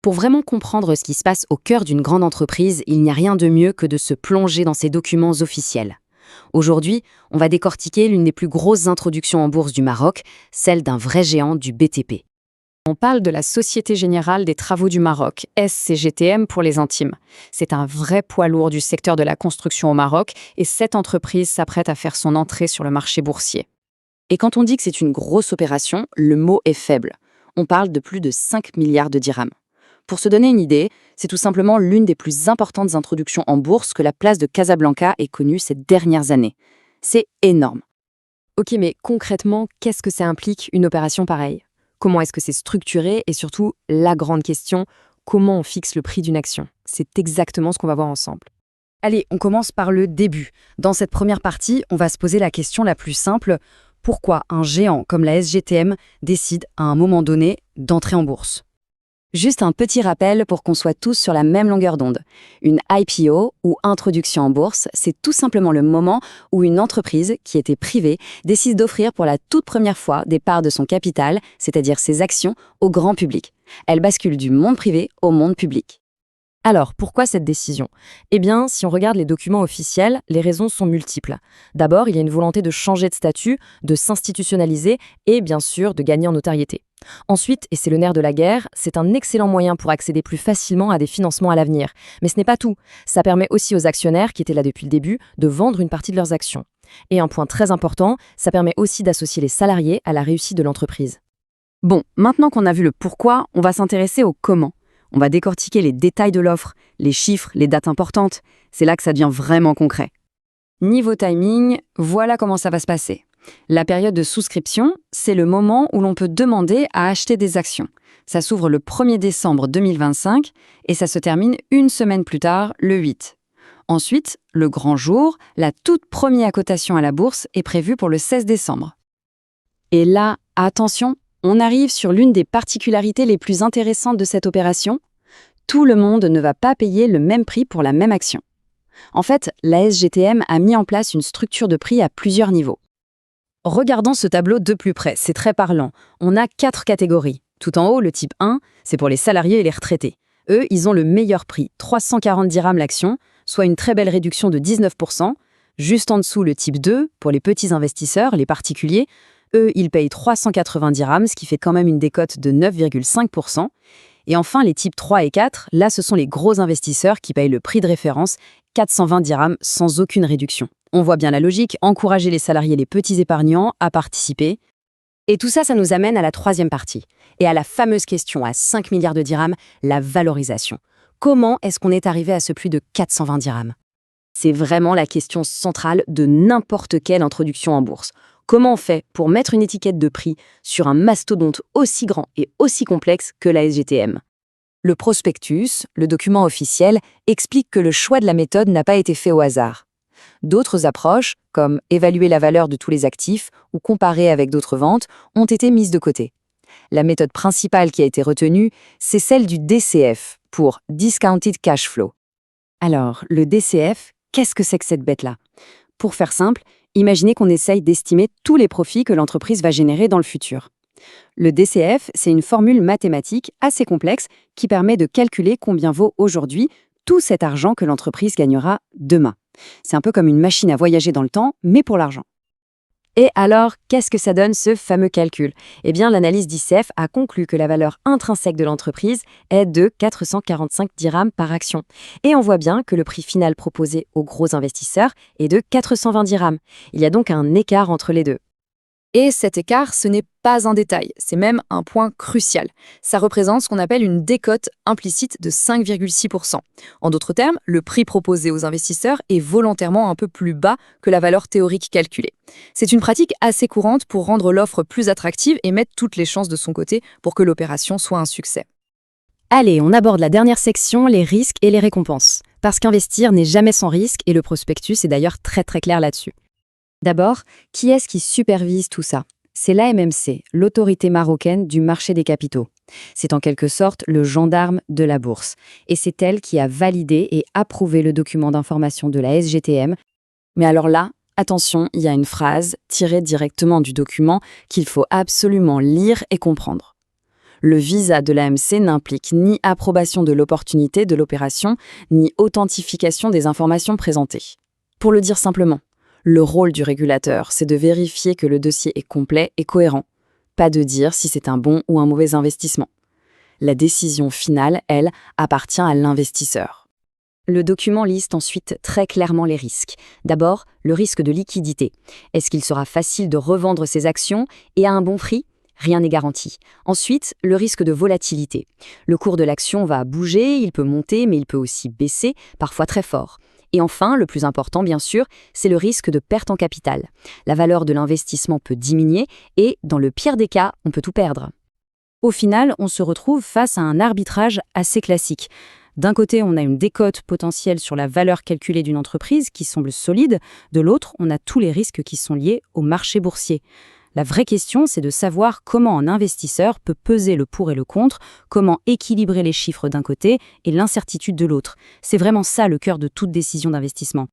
Pour vraiment comprendre ce qui se passe au cœur d'une grande entreprise, il n'y a rien de mieux que de se plonger dans ces documents officiels. Aujourd'hui, on va décortiquer l'une des plus grosses introductions en bourse du Maroc, celle d'un vrai géant du BTP. On parle de la Société Générale des Travaux du Maroc, SCGTM pour les intimes. C'est un vrai poids lourd du secteur de la construction au Maroc et cette entreprise s'apprête à faire son entrée sur le marché boursier. Et quand on dit que c'est une grosse opération, le mot est faible. On parle de plus de 5 milliards de dirhams. Pour se donner une idée, c'est tout simplement l'une des plus importantes introductions en bourse que la place de Casablanca ait connue ces dernières années. C'est énorme. Ok, mais concrètement, qu'est-ce que ça implique une opération pareille ? Comment est-ce que c'est structuré et surtout, la grande question, comment on fixe le prix d'une action? C'est exactement ce qu'on va voir ensemble. Allez, on commence par le début. Dans cette première partie, on va se poser la question la plus simple. Pourquoi un géant comme la SGTM décide à un moment donné d'entrer en bourse? Juste un petit rappel pour qu'on soit tous sur la même longueur d'onde. Une IPO, ou introduction en bourse, c'est tout simplement le moment où une entreprise, qui était privée, décide d'offrir pour la toute première fois des parts de son capital, c'est-à-dire ses actions, au grand public. Elle bascule du monde privé au monde public. Alors, pourquoi cette décision? Eh bien, si on regarde les documents officiels, les raisons sont multiples. D'abord, il y a une volonté de changer de statut, de s'institutionnaliser et, bien sûr, de gagner en notoriété. Ensuite, et c'est le nerf de la guerre, c'est un excellent moyen pour accéder plus facilement à des financements à l'avenir. Mais ce n'est pas tout. Ça permet aussi aux actionnaires, qui étaient là depuis le début, de vendre une partie de leurs actions. Et un point très important, ça permet aussi d'associer les salariés à la réussite de l'entreprise. Bon, maintenant qu'on a vu le pourquoi, on va s'intéresser au comment. On va décortiquer les détails de l'offre, les chiffres, les dates importantes. C'est là que ça devient vraiment concret. Niveau timing, voilà comment ça va se passer. La période de souscription, c'est le moment où l'on peut demander à acheter des actions. Ça s'ouvre le 1er décembre 2025 et ça se termine une semaine plus tard, le 8. Ensuite, le grand jour, la toute première cotation à la bourse est prévue pour le 16 décembre. Et là, attention, on arrive sur l'une des particularités les plus intéressantes de cette opération. Tout le monde ne va pas payer le même prix pour la même action. En fait, la SGTM a mis en place une structure de prix à plusieurs niveaux. Regardons ce tableau de plus près, c'est très parlant. On a 4 catégories. Tout en haut, le type 1, c'est pour les salariés et les retraités. Eux, ils ont le meilleur prix, 340 dirhams l'action, soit une très belle réduction de 19%. Juste en dessous, le type 2, pour les petits investisseurs, les particuliers. Eux, ils payent 380 dirhams, ce qui fait quand même une décote de 9,5%. Et enfin, les types 3 et 4, là, ce sont les gros investisseurs qui payent le prix de référence, 420 dirhams, sans aucune réduction. On voit bien la logique, encourager les salariés et les petits épargnants à participer. Et tout ça, ça nous amène à la troisième partie. Et à la fameuse question à 5 milliards de dirhams, la valorisation. Comment est-ce qu'on est arrivé à ce prix de 420 dirhams? C'est vraiment la question centrale de n'importe quelle introduction en bourse. Comment on fait pour mettre une étiquette de prix sur un mastodonte aussi grand et aussi complexe que la SGTM? Le prospectus, le document officiel, explique que le choix de la méthode n'a pas été fait au hasard. D'autres approches, comme évaluer la valeur de tous les actifs ou comparer avec d'autres ventes, ont été mises de côté. La méthode principale qui a été retenue, c'est celle du DCF, pour Discounted Cash Flow. Alors, le DCF, qu'est-ce que c'est que cette bête-là? Pour faire simple, imaginez qu'on essaye d'estimer tous les profits que l'entreprise va générer dans le futur. Le DCF, c'est une formule mathématique assez complexe qui permet de calculer combien vaut aujourd'hui tout cet argent que l'entreprise gagnera demain. C'est un peu comme une machine à voyager dans le temps, mais pour l'argent. Et alors, qu'est-ce que ça donne ce fameux calcul? Eh bien, l'analyse d'ICF a conclu que la valeur intrinsèque de l'entreprise est de 445 dirhams par action. Et on voit bien que le prix final proposé aux gros investisseurs est de 420 dirhams. Il y a donc un écart entre les deux. Et cet écart, ce n'est pas un détail, c'est même un point crucial. Ça représente ce qu'on appelle une décote implicite de 5,6%. En d'autres termes, le prix proposé aux investisseurs est volontairement un peu plus bas que la valeur théorique calculée. C'est une pratique assez courante pour rendre l'offre plus attractive et mettre toutes les chances de son côté pour que l'opération soit un succès. Allez, on aborde la dernière section, les risques et les récompenses. Parce qu'investir n'est jamais sans risque et le prospectus est d'ailleurs très clair là-dessus. D'abord, qui est-ce qui supervise tout ça? C'est l'AMMC, l'autorité marocaine du marché des capitaux. C'est en quelque sorte le gendarme de la bourse. Et c'est elle qui a validé et approuvé le document d'information de la SGTM. Mais alors là, attention, il y a une phrase tirée directement du document qu'il faut absolument lire et comprendre. Le visa de l'AMC n'implique ni approbation de l'opportunité de l'opération, ni authentification des informations présentées. Pour le dire simplement, le rôle du régulateur, c'est de vérifier que le dossier est complet et cohérent, pas de dire si c'est un bon ou un mauvais investissement. La décision finale, elle, appartient à l'investisseur. Le document liste ensuite très clairement les risques. D'abord, le risque de liquidité. Est-ce qu'il sera facile de revendre ses actions et à un bon prix ? Rien n'est garanti. Ensuite, le risque de volatilité. Le cours de l'action va bouger, il peut monter, mais il peut aussi baisser, parfois très fort. Et enfin, le plus important bien sûr, c'est le risque de perte en capital. La valeur de l'investissement peut diminuer et, dans le pire des cas, on peut tout perdre. Au final, on se retrouve face à un arbitrage assez classique. D'un côté, on a une décote potentielle sur la valeur calculée d'une entreprise qui semble solide. De l'autre, on a tous les risques qui sont liés au marché boursier. La vraie question, c'est de savoir comment un investisseur peut peser le pour et le contre, comment équilibrer les chiffres d'un côté et l'incertitude de l'autre. C'est vraiment ça le cœur de toute décision d'investissement.